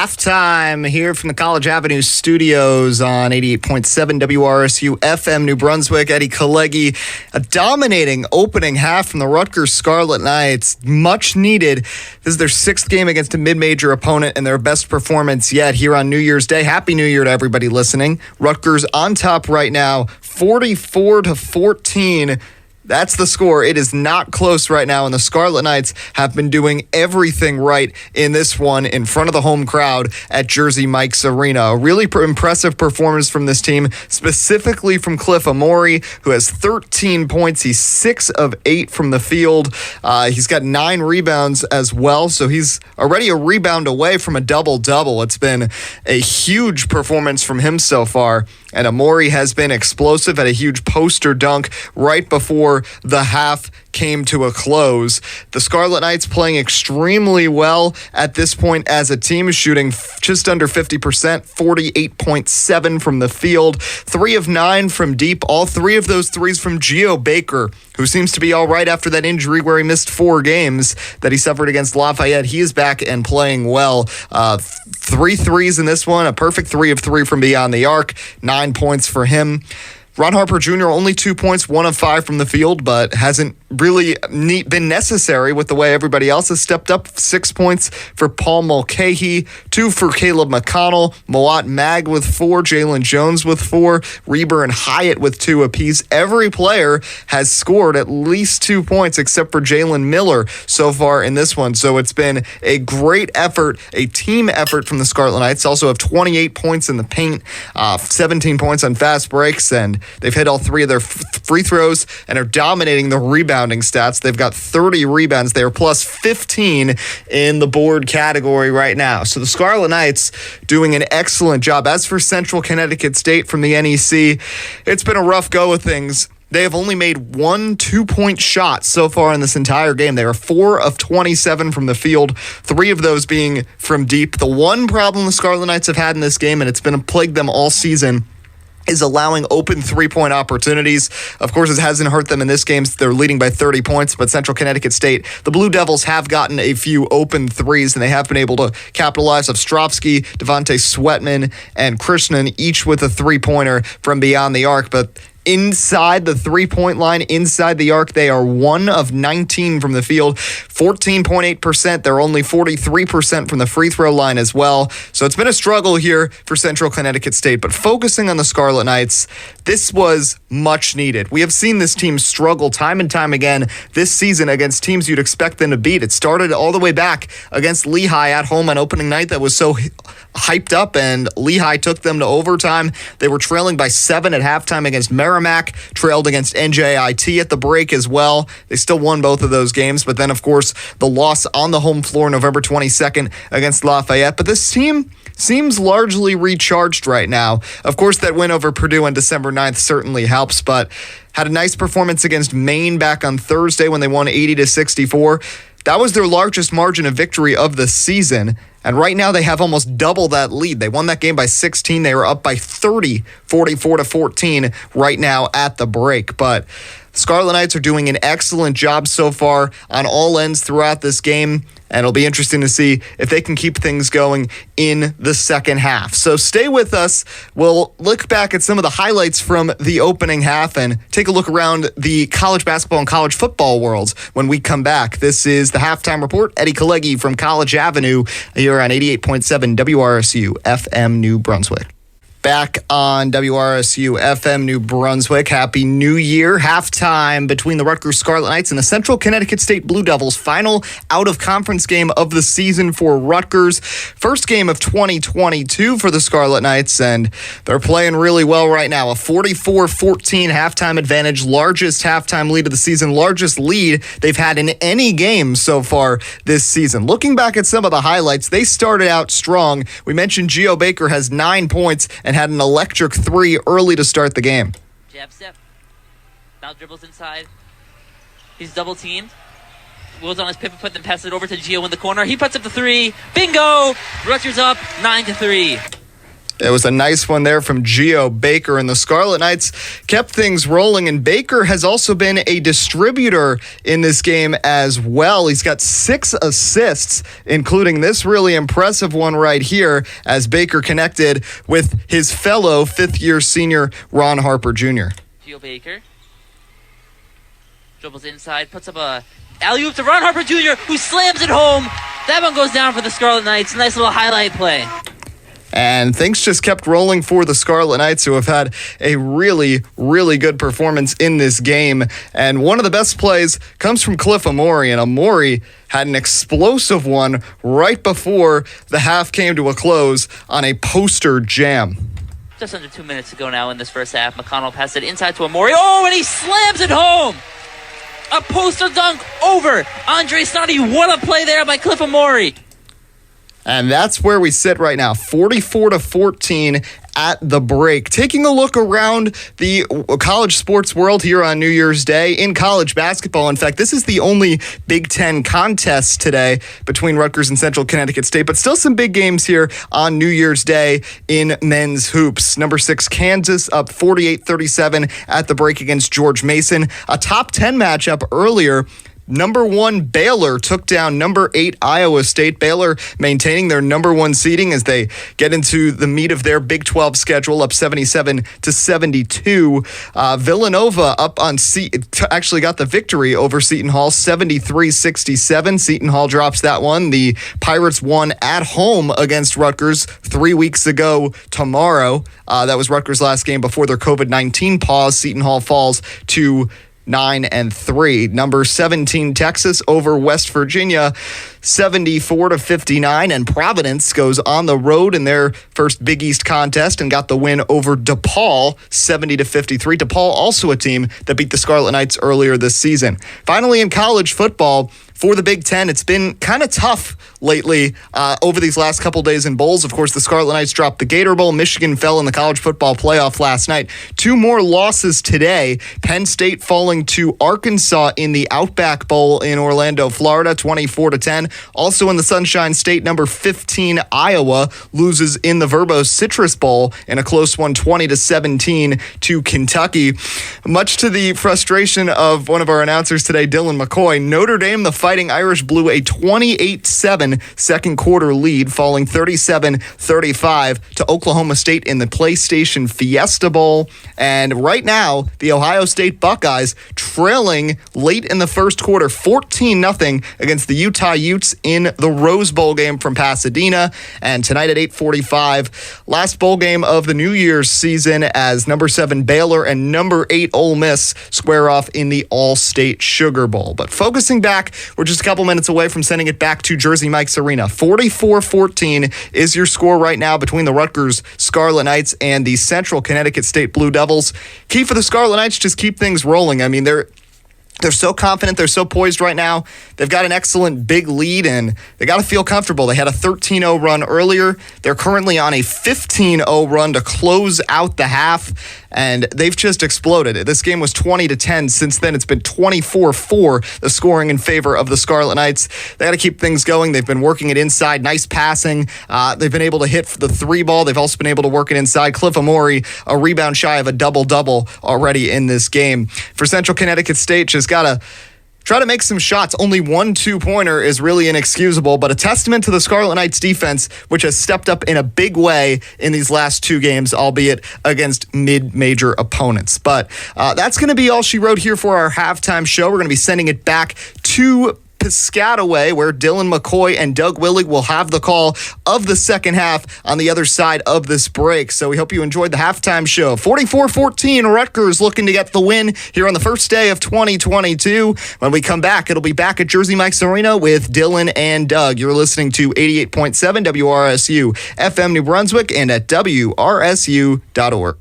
Halftime here from the College Avenue studios on 88.7 WRSU-FM New Brunswick. Eddie Kalegi, a dominating opening half from the Rutgers Scarlet Knights. Much needed. This is their sixth game against a mid-major opponent and their best performance yet here on New Year's Day. Happy New Year to everybody listening. Rutgers on top right now, 44-14. That's the score. It is not close right now, and the Scarlet Knights have been doing everything right in this one in front of the home crowd at Jersey Mike's Arena. A really impressive performance from this team, specifically from Cliff Amori, who has 13 points. He's 6 of 8 from the field. He's got 9 rebounds as well, so he's already a rebound away from a double-double. It's been a huge performance from him so far, and Amori has been explosive at a huge poster dunk right before the half came to a close. The Scarlet Knights playing extremely well at this point as a team, shooting just under 50%, 48.7 from the field, 3 of 9 from deep, all 3 of those threes from Gio Baker, who seems to be all right after that injury where he missed 4 games that he suffered against Lafayette. He is back and playing well. 3 threes in this one, a perfect 3 of 3 from beyond the arc, 9 points for him. Ron Harper Jr. only 2 points, 1 of 5 from the field, but hasn't really been necessary with the way everybody else has stepped up. 6 points for Paul Mulcahy, 2 for Caleb McConnell, Mawat Mag with 4, Jalen Jones with 4, Reber and Hyatt with 2 apiece. Every player has scored at least 2 points except for Jalen Miller so far in this one. So it's been a great effort, a team effort from the Scarlet Knights. Also have 28 points in the paint, 17 points on fast breaks, and they've hit all 3 of their free throws and are dominating the rebounding stats. They've got 30 rebounds. They are plus 15 in the board category right now. So the Scarlet Knights doing an excellent job. As for Central Connecticut State from the NEC, it's been a rough go of things. They have only made 1 2-point shot so far in this entire game. They are 4 of 27 from the field, 3 of those being from deep. The one problem the Scarlet Knights have had in this game, and it's been plagued them all season, is allowing open 3-point opportunities. Of course, it hasn't hurt them in this game. They're leading by 30 points, but Central Connecticut State, the Blue Devils have gotten a few open threes, and they have been able to capitalize. Ostrovsky, Devontae Sweatman, and Krishnan, each with a 3-pointer from beyond the arc, but inside the 3-point line, inside the arc, they are 1 of 19 from the field, 14.8%. They're only 43% from the free throw line as well. So it's been a struggle here for Central Connecticut State, but focusing on the Scarlet Knights, this was much needed. We have seen this team struggle time and time again this season against teams you'd expect them to beat. It started all the way back against Lehigh at home on opening night that was so hyped up, and Lehigh took them to overtime. They were trailing by 7 at halftime against Merrimack, trailed against NJIT at the break as well. They still won both of those games, but then, of course, the loss on the home floor November 22nd against Lafayette. But this team seems largely recharged right now. Of course, that win over Purdue on December 9th certainly helps, but had a nice performance against Maine back on Thursday when they won 80-64. That was their largest margin of victory of the season. And right now they have almost double that lead. They won that game by 16. They were up by 30, 44-14 right now at the break. But Scarlet Knights are doing an excellent job so far on all ends throughout this game. And it'll be interesting to see if they can keep things going in the second half. So stay with us. We'll look back at some of the highlights from the opening half and take a look around the college basketball and college football worlds when we come back. This is the Halftime Report. Eddie Kalegi from College Avenue here on 88.7 WRSU-FM New Brunswick. Back on WRSU-FM New Brunswick. Happy New Year. Halftime between the Rutgers Scarlet Knights and the Central Connecticut State Blue Devils. Final out-of-conference game of the season for Rutgers. First game of 2022 for the Scarlet Knights, and they're playing really well right now. A 44-14 halftime advantage, largest halftime lead of the season, largest lead they've had in any game so far this season. Looking back at some of the highlights, they started out strong. We mentioned Gio Baker has 9 points and had an electric 3 early to start the game. Jab step. Now dribbles inside. He's double teamed. Goes on his pivot foot, then passes it over to Gio in the corner. He puts up the 3. Bingo! Rutgers up 9-3. It was a nice one there from Geo Baker, and the Scarlet Knights kept things rolling, and Baker has also been a distributor in this game as well. He's got 6 assists, including this really impressive one right here, as Baker connected with his fellow fifth-year senior Ron Harper Jr. Geo Baker dribbles inside, puts up a alley-oop to Ron Harper Jr., who slams it home. That one goes down for the Scarlet Knights. Nice little highlight play. And things just kept rolling for the Scarlet Knights, who have had a really, really good performance in this game. And one of the best plays comes from Cliff Amori, and Amori had an explosive one right before the half came to a close on a poster jam. Just under 2 minutes to go now in this first half. McConnell passed it inside to Amori. Oh, and he slams it home! A poster dunk over Andre Snoddy. What a play there by Cliff Amori. And that's where we sit right now, 44-14 at the break. Taking a look around the college sports world here on New Year's Day in college basketball. In fact, this is the only Big Ten contest today between Rutgers and Central Connecticut State, but still some big games here on New Year's Day in men's hoops. Number 6, Kansas up 48-37 at the break against George Mason. A top 10 matchup earlier. Number 1 Baylor took down number 8 Iowa State. Baylor maintaining their number 1 seeding as they get into the meat of their Big 12 schedule, up 77-72. Villanova up on actually got the victory over Seton Hall, 73-67. Seton Hall drops that one. The Pirates won at home against Rutgers 3 weeks ago tomorrow. That was Rutgers' last game before their COVID-19 pause. Seton Hall falls to 9-3. Number 17 Texas over West Virginia, 74-59, and Providence goes on the road in their first Big East contest and got the win over DePaul, 70-53. DePaul also a team that beat the Scarlet Knights earlier this season. Finally, in college football, for the Big Ten, it's been kind of tough lately over these last couple days in bowls. Of course, the Scarlet Knights dropped the Gator Bowl. Michigan fell in the college football playoff last night. 2 more losses today. Penn State falling to Arkansas in the Outback Bowl in Orlando, Florida, 24-10. Also in the Sunshine State, number 15 Iowa loses in the Verbose Citrus Bowl in a close one, 20-17 to Kentucky. Much to the frustration of one of our announcers today, Dylan McCoy, Notre Dame, the Fighting Irish, blew a 28-7 second quarter lead, falling 37-35 to Oklahoma State in the PlayStation Fiesta Bowl. And right now, the Ohio State Buckeyes trailing late in the first quarter, 14-0 against the Utah Utes in the Rose Bowl game from Pasadena. And tonight at 8:45, last bowl game of the New Year's season, as number 7 Baylor and number 8 Ole Miss square off in the All-State Sugar Bowl. But focusing back, we're just a couple minutes away from sending it back to Jersey Mike's Arena. 44-14 is your score right now between the Rutgers Scarlet Knights and the Central Connecticut State Blue Devils. Key for the Scarlet Knights, just keep things rolling. I mean, they're so confident. They're so poised right now. They've got an excellent big lead, and they got to feel comfortable. They had a 13-0 run earlier. They're currently on a 15-0 run to close out the half, and they've just exploded. This game was 20-10. Since then, it's been 24-4, the scoring in favor of the Scarlet Knights. They got to keep things going. They've been working it inside. Nice passing. They've been able to hit the 3 ball. They've also been able to work it inside. Cliff Amori, a rebound shy of a double-double already in this game. For Central Connecticut State, just got to try to make some shots. Only 1 2-pointer is really inexcusable, but a testament to the Scarlet Knights defense, which has stepped up in a big way in these last 2 games, albeit against mid-major opponents. But that's going to be all she wrote here for our halftime show. We're going to be sending it back to Piscataway, where Dylan McCoy and Doug Willig will have the call of the second half on the other side of this break. So we hope you enjoyed the halftime show. 44-14, Rutgers looking to get the win here on the first day of 2022. When we come back, it'll be back at Jersey Mike's Arena with Dylan and Doug. You're listening to 88.7 WRSU-FM New Brunswick and at WRSU.org.